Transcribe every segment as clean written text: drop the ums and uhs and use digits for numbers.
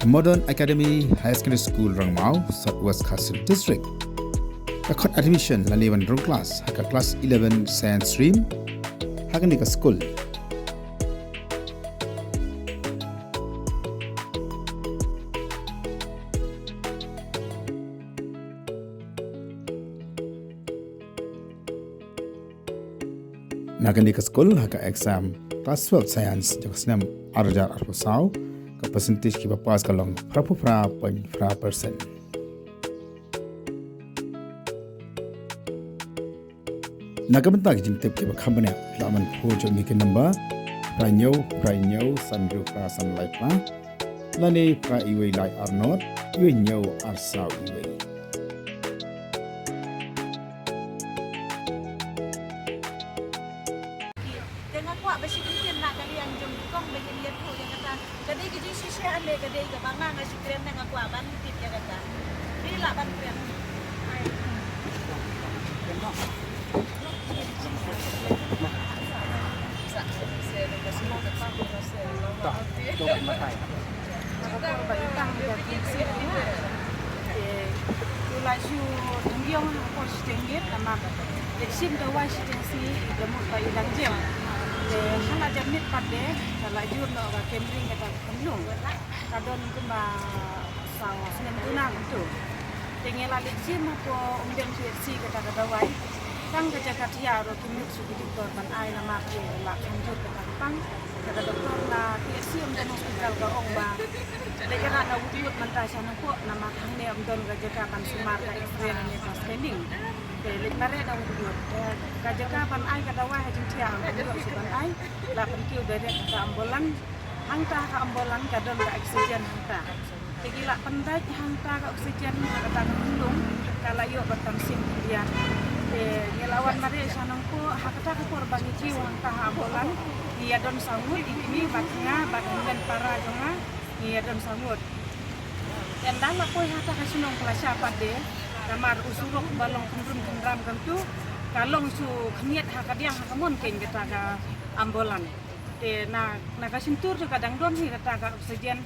Modern Academy High Secondary School Rangmau, Southwest Khasin District. Akot admission laniwan rong class, haka class 11 science stream, haka nika school. Nagan nika school haka exam class 12 science jakasnam arjar arpasau ka percentage ki pass kalong prapu pra point fra percent. Nagamenta ki jimtep ki bakhamne laman phojo ni ke number pranyo sanru pra sunlight pa lani pra iwe lai arnot iwe nyo arsau iwe. Jangan kuat bersih mungkin nak kalian jom kong bagi lihat tu yang kata kadai kerja sisi ande kadai ke bangga ngasih keren dengan kuat bantit yang kata ni lah ban keren Sim dawa situasi gemuk bayi dan jam. Hana jamit pada kalau jur nak ke camping kata kendung. Kadon kemba sawa senem tunang tu. Dengan lalik sim apa umdem si kata dawai. Kang kerja katia ro kimut suku doktor ban ai nama ke la kanjut kata pang kata doktor la si umdem hospital ke ongba. Lekana na wujud mantasya na po nama kangne umdon kerja kapan sumar ka experience ni pas training. Lek mare da wujud kerja kapan ai kata wah hajin tiang untuk suban ai la penkiu dari kata ambulan hangta ka ambulan kadon ka oksigen hangta. Tegi la pendai hangta ka oksigen kata kendung kala yo batang sim dia ngelawan mare sanang ko hakata ko korban jiwa hangta ambulan dia don sangut ini batna batngan para jonga dia don sangut. Dan lama ko hata ka sunong kelasya pade kamar usurok balong kendram kentu kalong su khniat hakadiang hakamon ken kita ka ambulan na kasintur tu kadang don hi kata ka oksigen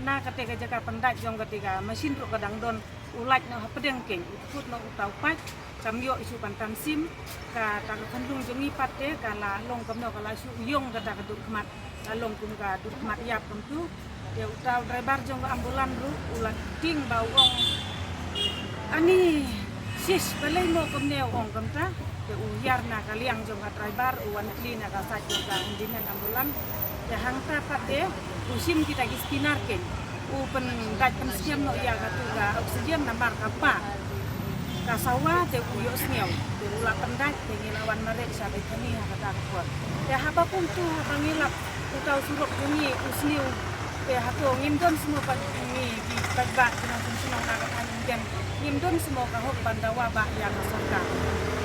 na ketika jaka pendat jong ketika mesin ru kadang don ulat na pedeng ken put na utau pat kamyo isu pantam sim ka ta kandung jongi patte kala long kamno kala su yong kata ka dur khmat long kum ka dur khmat yap kentu ya utau driver jong ambulan ru ulat ting bawong ani sis balai mo kamneo ong kamta te uyar na kaliang jong driver uwan klina ka sa ka indinan ambulan ya hangta pade usim kita gispinar ken upen gat pensiam no ya katu ka oksigen na mar kapa kasawa te uyo sniaw te ula pendat te ngelawan mare sabe kani kata kuat te haba pun tu pangilap utau surok ni usniu te hato ngimdon semua pa ni di bagbat na sunong na kan ngimdon semua kahok bandawa ba yang serta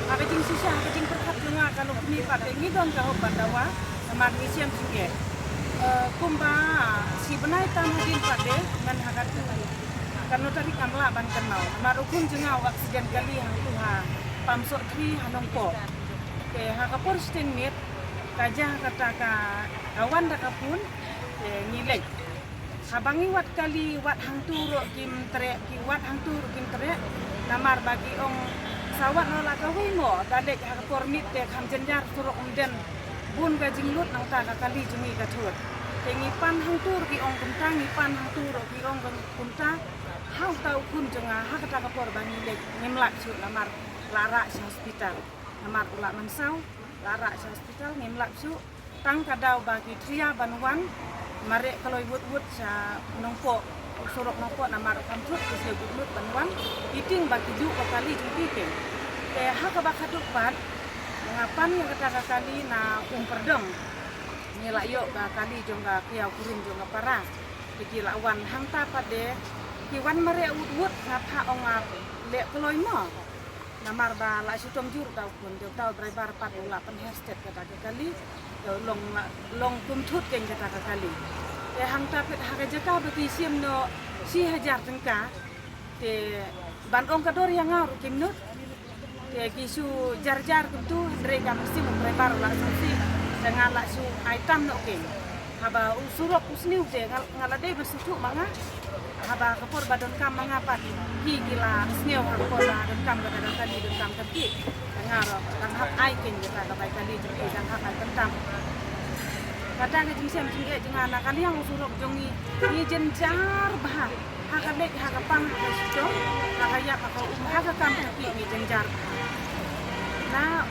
apa jing susah apa jing perkat dengar kalau ni pakai ngidon kahok bandawa magnesium tinggi kumba si benai tamadin pade man hakat karena tadi kamla ban kenal marukun jenga oksigen gali hang tuha pamsok tri hanongpo ke hakapor stingit kajah kata ka kawan dakapun ngilek habangi wat kali wat hang turu kim trek ki wat hang turu kim trek namar bagi ong sawat no la kawi mo dadek hakapor mit te kham jenjar surok umden bun ka jinglut nang ta kali jumi ka thut tengi pan hang tur ki ong kumta ngi pan hang tur ki ong kumta hau tau kun jenga hakata ka por bani lek ngimlak su lamar lara hospital namar ula mansau lara hospital ngimlak su tang kadau bagi tria banwan mare kalau ibut sa nongpo surok nongpo namar kamtrut ke ibut banwan iting bagi ju kali jumi ke haka bakaduk pat ngapan yang kata kali na perdong nilai yo kali jongga kiau kurin jongga para iki lawan hangta pade kiwan mare udut ngapa ongap le keloi mo namar ba la sutom jur tau pun tau driver pat ula pen hastet kata kali long kumtut ken kata kali hangta pet haga jaka bagi sim no si hajar tengka te ban ong kador yang ngaru kimnut te kisu jar-jar tu mereka mesti memprepar la sanksi dengan laksu item no ken haba usurok usni uje ngalade bersucu manga haba kapur badon kam manga pat gila sneu kapur badon kam kada tadi don kam tapi ngaro tang hak ai ken kita ka bai kali jadi tang hak ai tentang kadang jing sem jing e jing anak kali yang usurok jongi ni jenjar bah hakadek hakapang hakasto hakaya hakau hakakam tapi ni jenjar nah